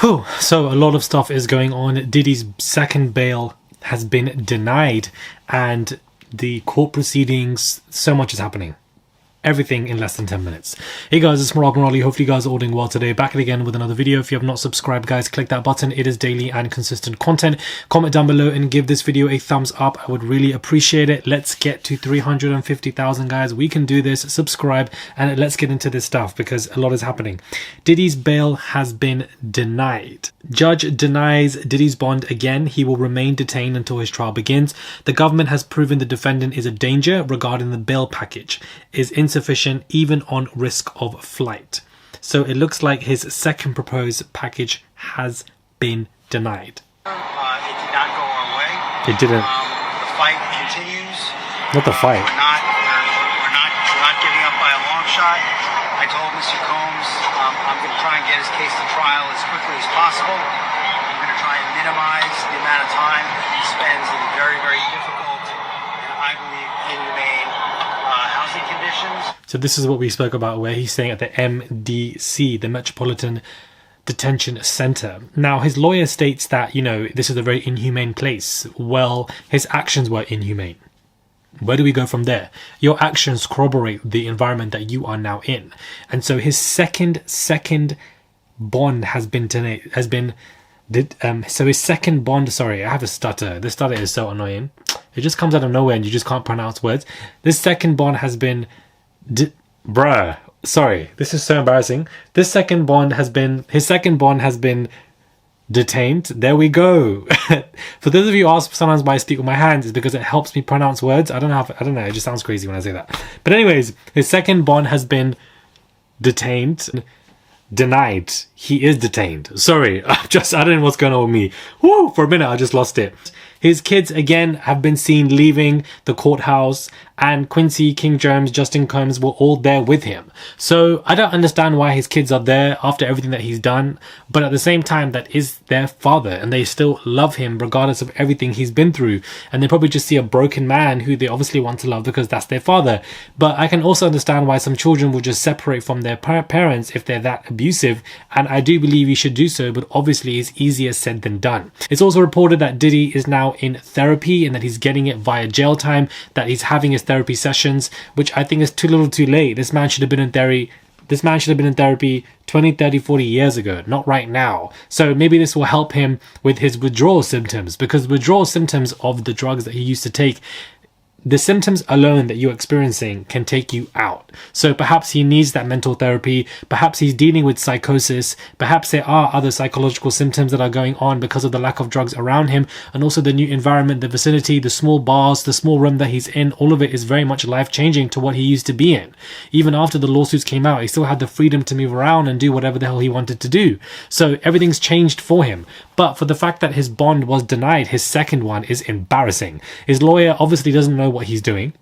Whew. So a lot of stuff is going on. Diddy's second bail has been denied, and the court proceedings, so much is happening. Everything in less than 10 minutes. Hey guys, it's Morag and Raleigh. Hopefully you guys are all doing well today. Back again with another video. If you have not subscribed, guys, click that button. It is daily and consistent content. Comment down below and give this video a thumbs up. I would really appreciate it. Let's get to 350,000, guys. We can do this. Subscribe and let's get into this stuff because a lot is happening. Diddy's bail has been denied. Judge denies Diddy's bond again. He will remain detained until his trial begins. The government has proven the defendant is a danger regarding the bail package is insufficient even on risk of flight. So it looks like his second proposed package has been denied. It did not go our way. It didn't. The fight continues. Not the fight. We're not giving up by a long shot. I told Mr. Combs I'm going to try and get his case to trial as quickly as possible. I'm going to try and minimize the amount of time he spends in very, very difficult and I believe inhumane housing conditions. So this is what we spoke about, where he's staying at the MDC, the Metropolitan Detention Center. Now, his lawyer states that, this is a very inhumane place. Well, his actions were inhumane. Where do we go from there? Your actions corroborate the environment that you are now in. And so his second bond has been so his second bond, sorry, I have a stutter. This stutter is so annoying. It just comes out of nowhere and you just can't pronounce words. This second bond has been sorry, this is so embarrassing. His second bond has been detained. There we go. For those of you who ask sometimes why I speak with my hands, is because it helps me pronounce words. I don't know, it just sounds crazy when I say that. But anyways, his second bond has been denied. He is detained. Sorry, I don't know what's going on with me. Woo, for a minute I just lost it. His kids again have been seen leaving the courthouse, and Quincy, King Jones, Justin Combs were all there with him. So I don't understand why his kids are there after everything that he's done, but at the same time, that is their father and they still love him regardless of everything he's been through. And they probably just see a broken man who they obviously want to love because that's their father. But I can also understand why some children will just separate from their parents if they're that abusive, and I do believe you should do so, but obviously it's easier said than done. It's also reported that Diddy is now in therapy and that he's getting it via jail time, that he's having his therapy sessions, which I think is too little too late. This man should have been in therapy 20, 30, 40 years ago, not right now. So maybe this will help him with his withdrawal symptoms, because withdrawal symptoms of the drugs that he used to take, the symptoms alone that you're experiencing can take you out. So perhaps he needs that mental therapy. Perhaps he's dealing with psychosis. Perhaps there are other psychological symptoms that are going on because of the lack of drugs around him, and also the new environment, the vicinity, the small bars, the small room that he's in. All of it is very much life-changing to what he used to be in. Even after the lawsuits came out, he still had the freedom to move around and do whatever the hell he wanted to do. So everything's changed for him. But for the fact that his bond was denied, his second one is embarrassing. His lawyer obviously doesn't know what he's doing.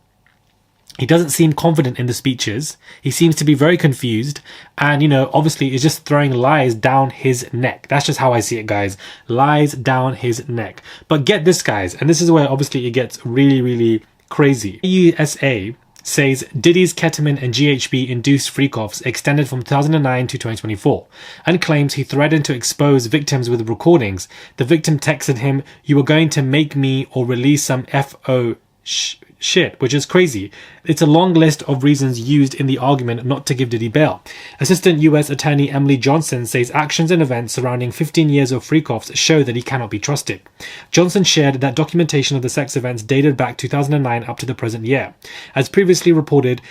He doesn't seem confident in the speeches. He seems to be very confused, and obviously is just throwing lies down his neck. That's just how I see it, guys. Lies down his neck. But get this, guys, and this is where obviously it gets really, really crazy. USA says Diddy's ketamine and GHB induced freak-offs extended from 2009 to 2024, and claims he threatened to expose victims with recordings. The victim texted him, "You were going to make me or release some FO shit," which is crazy. It's a long list of reasons used in the argument not to give Diddy bail. Assistant US Attorney Emily Johnson says actions and events surrounding 15 years of freak-offs show that he cannot be trusted. Johnson shared that documentation of the sex events dated back 2009 up to the present year. As previously reported,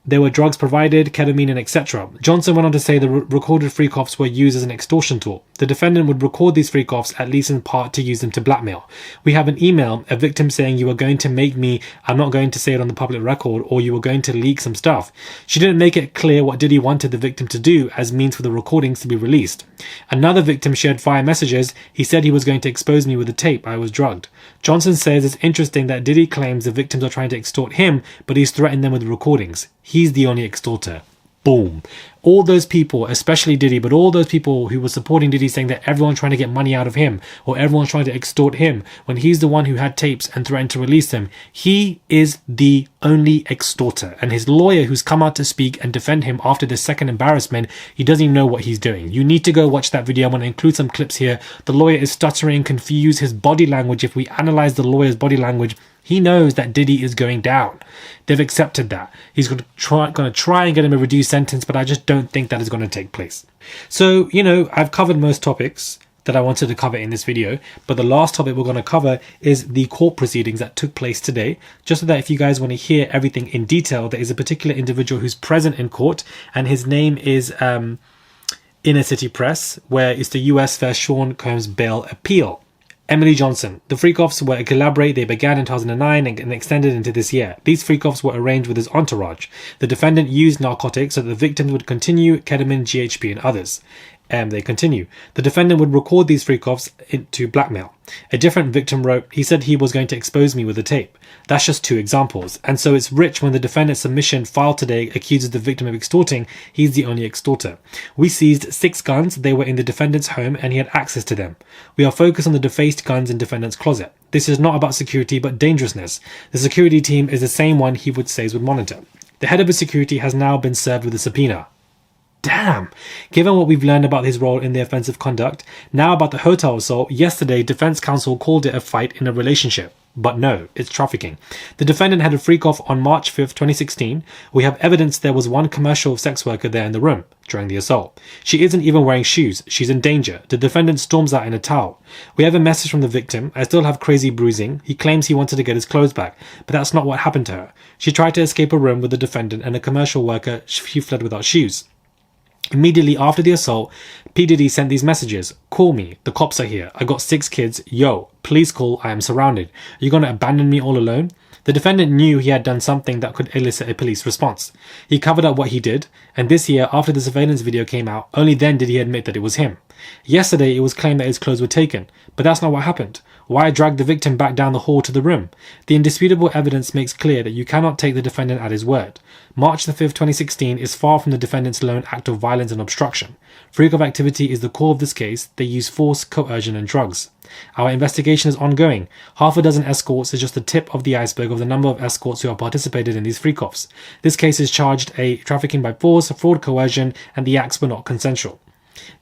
there were drugs provided, ketamine, and etc. Johnson went on to say the recorded freak-offs were used as an extortion tool. The defendant would record these freak-offs, at least in part, to use them to blackmail. "We have an email, a victim saying, 'You are going to make me, I'm not going to say it on the public record,' or 'you were going to leak some stuff.' She didn't make it clear what Diddy wanted the victim to do as means for the recordings to be released. Another victim shared fire messages. He said he was going to expose me with a tape. I was drugged." Johnson says it's interesting that Diddy claims the victims are trying to extort him, but he's threatened them with recordings. He's the only extorter. Boom. All those people, especially Diddy, but all those people who were supporting Diddy, saying that everyone's trying to get money out of him or everyone's trying to extort him when he's the one who had tapes and threatened to release them. He is the only extorter, and his lawyer who's come out to speak and defend him after the second embarrassment, he doesn't even know what he's doing. You need to go watch that video. I'm going to include some clips here. The lawyer is stuttering, confused, his body language. If we analyze the lawyer's body language, he knows that Diddy is going down. They've accepted that. He's going to try and get him a reduced sentence, but I just don't think that is going to take place. So, I've covered most topics that I wanted to cover in this video, but the last topic we're going to cover is the court proceedings that took place today. Just so that if you guys want to hear everything in detail, there is a particular individual who's present in court, and his name is Inner City Press, where it's the US vs. Sean Combs bail appeal. Emily Johnson. The freak-offs were a collaborate. They began in 2009 and extended into this year. These freak-offs were arranged with his entourage. The defendant used narcotics so that the victims would continue ketamine, GHB and others. They continue. The defendant would record these freak-offs to blackmail. A different victim wrote, "He said he was going to expose me with a tape." That's just 2 examples. And so it's rich when the defendant's submission filed today accuses the victim of extorting. He's the only extorter. We seized 6 guns. They were in the defendant's home and he had access to them. We are focused on the defaced guns in defendant's closet. This is not about security but dangerousness. The security team is the same one he would say would monitor. The head of his security has now been served with a subpoena. Damn! Given what we've learned about his role in the offensive conduct, now about the hotel assault, yesterday defense counsel called it a fight in a relationship. But no, it's trafficking. The defendant had a freak-off on March 5th, 2016. We have evidence there was one commercial sex worker there in the room during the assault. She isn't even wearing shoes. She's in danger. The defendant storms out in a towel. We have a message from the victim. "I still have crazy bruising." He claims he wanted to get his clothes back, but that's not what happened to her. She tried to escape a room with the defendant and a commercial worker. She fled without shoes. Immediately after the assault, P. Diddy sent these messages. "Call me. The cops are here. I got 6 kids. Yo, please call. I am surrounded. Are you going to abandon me all alone?" The defendant knew he had done something that could elicit a police response. He covered up what he did, and this year, after the surveillance video came out, only then did he admit that it was him. Yesterday, it was claimed that his clothes were taken, but that's not what happened. Why drag the victim back down the hall to the room? The indisputable evidence makes clear that you cannot take the defendant at his word. March the 5th, 2016 is far from the defendant's lone act of violence and obstruction. Freak-off activity is the core of this case. They use force, coercion and drugs. Our investigation is ongoing. Half a dozen escorts is just the tip of the iceberg of the number of escorts who have participated in these freak-offs. This case is charged a trafficking by force, fraud, coercion, and the acts were not consensual.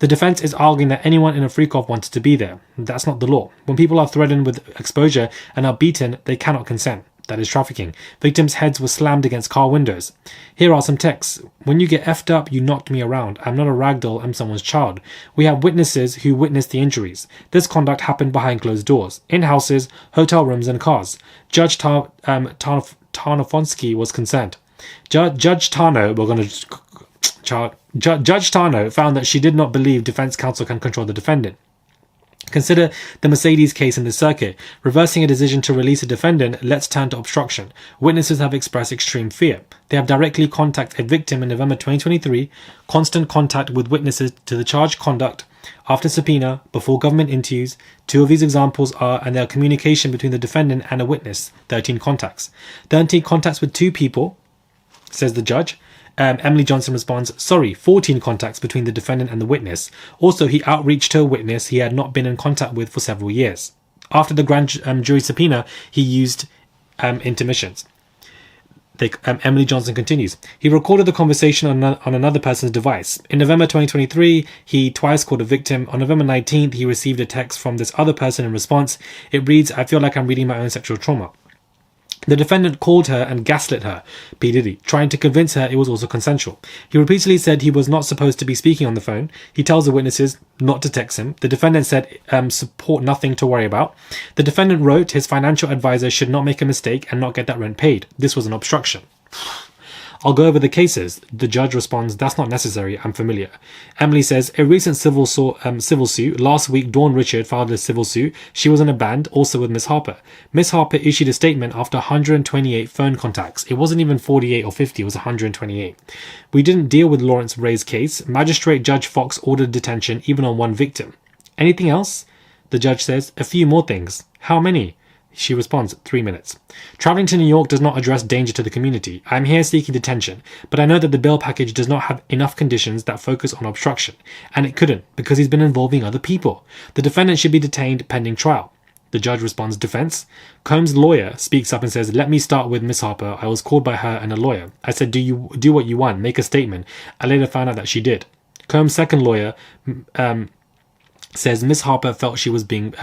The defense is arguing that anyone in a freak-off wanted to be there. That's not the law. When people are threatened with exposure and are beaten, they cannot consent. That is trafficking. Victims' heads were slammed against car windows. Here are some texts. "When you get effed up, you knocked me around. I'm not a ragdoll, I'm someone's child." We have witnesses who witnessed the injuries. This conduct happened behind closed doors, in houses, hotel rooms and cars. Judge Tarnofonsky was concerned. Judge Tarno found that she did not believe defense counsel can control the defendant. Consider the Mercedes case in the circuit. Reversing a decision to release a defendant, let's turn to obstruction. Witnesses have expressed extreme fear. They have directly contacted a victim in November 2023, constant contact with witnesses to the charged conduct, after subpoena, before government interviews. 2 of these examples are, and their communication between the defendant and a witness, 13 contacts. 13 contacts with 2 people, says the judge. Emily Johnson responds, "Sorry, 14 contacts between the defendant and the witness. Also, he outreached to a witness he had not been in contact with for several years. After the grand jury subpoena, he used intermissions." Emily Johnson continues, "He recorded the conversation on another person's device. In November 2023, he twice called a victim. On November 19th, he received a text from this other person in response. It reads, 'I feel like I'm reading my own sexual trauma.' The defendant called her and gaslit her, P. Diddy, trying to convince her it was also consensual. He repeatedly said he was not supposed to be speaking on the phone. He tells the witnesses not to text him. The defendant said, support nothing to worry about. The defendant wrote his financial advisor should not make a mistake and not get that rent paid. This was an obstruction. I'll go over the cases. The judge responds, that's not necessary, I'm familiar. Emily says, a recent civil suit. Last week, Dawn Richard filed a civil suit. She was in a band, also with Miss Harper. Miss Harper issued a statement after 128 phone contacts. It wasn't even 48 or 50, it was 128. We didn't deal with Lawrence Ray's case. Magistrate Judge Fox ordered detention even on one victim. Anything else? The judge says, a few more things. How many? She responds, 3 minutes. Traveling to New York does not address danger to the community. I'm here seeking detention, but I know that the bail package does not have enough conditions that focus on obstruction, and it couldn't because he's been involving other people. The defendant should be detained pending trial. The judge responds, defense. Combs' lawyer speaks up and says, let me start with Miss Harper. I was called by her and a lawyer. I said, do what you want, make a statement. I later found out that she did. Combs' second lawyer says Miss Harper felt she was being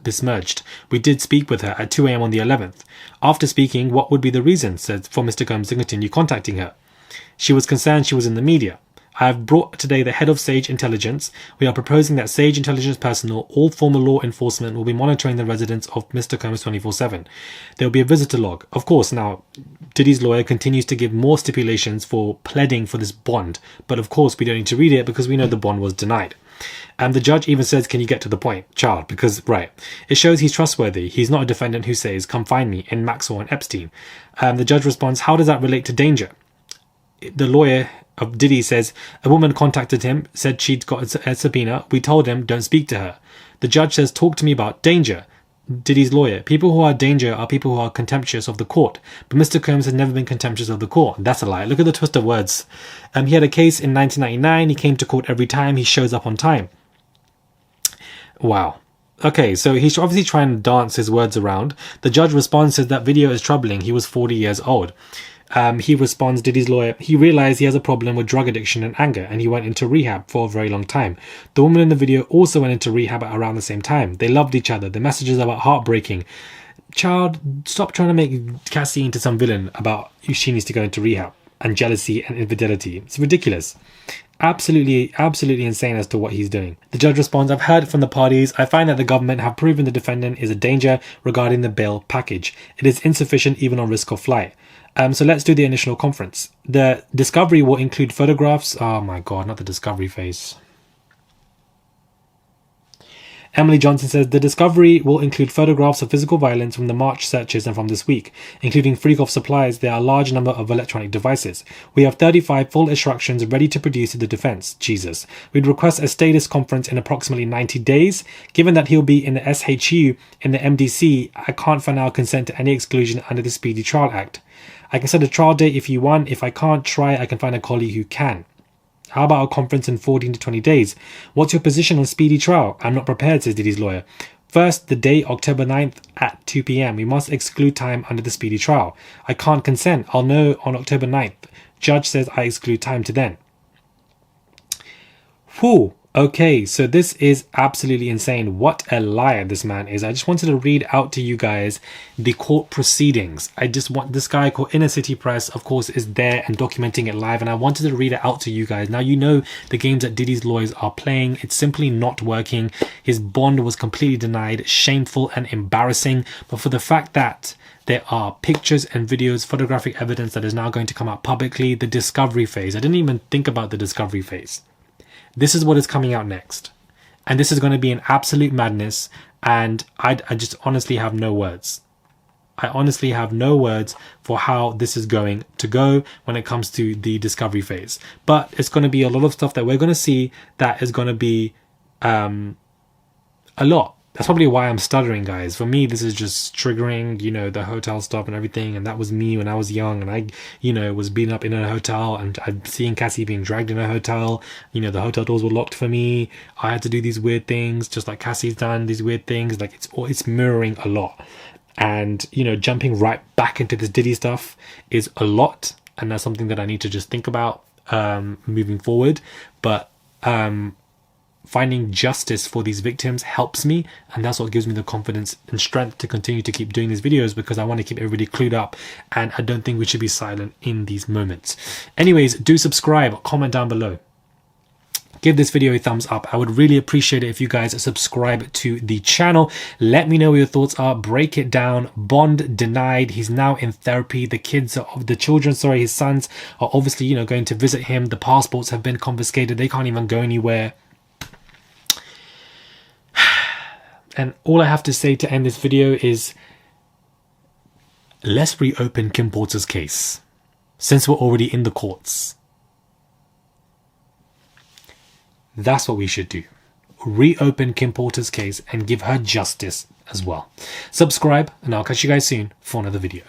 besmirched. We did speak with her at 2 a.m. on the 11th. After speaking, what would be the reason, said for Mr. Combs to continue contacting her? She was concerned she was in the media. I have brought today the head of Sage Intelligence. We are proposing that Sage Intelligence personnel, all former law enforcement, will be monitoring the residence of Mr. Combs 24/7. There will be a visitor log. Of course, now, Diddy's lawyer continues to give more stipulations for pleading for this bond, but of course we don't need to read it because we know the bond was denied. And the judge even says, can you get to the point, child? Because, right, it shows he's trustworthy. He's not a defendant who says, come find me in Maxwell and Epstein. The judge responds, how does that relate to danger? The lawyer of Diddy says, a woman contacted him, said she'd got a subpoena. We told him, don't speak to her. The judge says, talk to me about danger. Diddy's lawyer, people who are danger are people who are contemptuous of the court. But Mr. Combs has never been contemptuous of the court. That's a lie. Look at the twist of words. He had a case in 1999. He came to court every time. He shows up on time. Wow. Okay, so he's obviously trying to dance his words around. The judge responds, says that video is troubling. He was 40 years old. He responds, Diddy's lawyer, he realized he has a problem with drug addiction and anger, and he went into rehab for a very long time. The woman in the video also went into rehab at around the same time. They loved each other. The messages about heartbreaking. Child, stop trying to make Cassie into some villain about she needs to go into rehab and jealousy and infidelity. It's ridiculous. Absolutely insane as to what he's doing. The judge responds, I've heard from the parties. I find that the government have proven the defendant is a danger regarding the bail package. It is insufficient even on risk of flight. So let's do the initial conference. The discovery will include photographs. Oh my God, not the discovery phase. Emily Johnson says the discovery will include photographs of physical violence from the March searches and from this week, including freak-off supplies. There are a large number of electronic devices. We have 35 full instructions ready to produce to the defense. Jesus. We'd request a status conference in approximately 90 days. Given that he'll be in the SHU in the MDC, I can't for now consent to any exclusion under the Speedy Trial Act. I can set a trial date if you want. If I can't try, I can find a colleague who can. How about a conference in 14 to 20 days? What's your position on speedy trial? I'm not prepared, says Diddy's lawyer. First, the date, October 9th at 2 p.m. We must exclude time under the speedy trial. I can't consent. I'll know on October 9th. Judge says I exclude time to then. Whew. Okay, so this is absolutely insane. What a liar this man is. I just wanted to read out to you guys the court proceedings. I just want this guy called Inner City Press, of course, is there and documenting it live. And I wanted to read it out to you guys. Now, you know the games that Diddy's lawyers are playing. It's simply not working. His bond was completely denied. Shameful and embarrassing. But for the fact that there are pictures and videos, photographic evidence that is now going to come out publicly, the discovery phase. I didn't even think about the discovery phase. This is what is coming out next. And this is going to be an absolute madness. And I just honestly have no words. I honestly have no words for how this is going to go when it comes to the discovery phase. But it's going to be a lot of stuff that we're going to see that is going to be a lot. That's probably why I'm stuttering, guys. For me, this is just triggering, you know, the hotel stuff and everything. And that was me when I was young and I, you know, was beaten up in a hotel and I'm seeing Cassie being dragged in a hotel. You know, the hotel doors were locked for me. I had to do these weird things, just like Cassie's done these weird things. Like it's mirroring a lot. And, you know, jumping right back into this Diddy stuff is a lot. And that's something that I need to just think about moving forward. But, finding justice for these victims helps me, and that's what gives me the confidence and strength to continue to keep doing these videos, because I want to keep everybody clued up and I don't think we should be silent in these moments. Anyways, do subscribe, comment down below, give this video a thumbs up. I would really appreciate it if you guys subscribe to the channel. Let me know what your thoughts are. Break it down. Bond denied. He's now in therapy. His sons are obviously, you know, going to visit him. The passports have been confiscated. They can't even go anywhere. And all I have to say to end this video is, let's reopen Kim Porter's case, since we're already in the courts. That's what we should do. Reopen Kim Porter's case and give her justice as well. Subscribe, and I'll catch you guys soon for another video.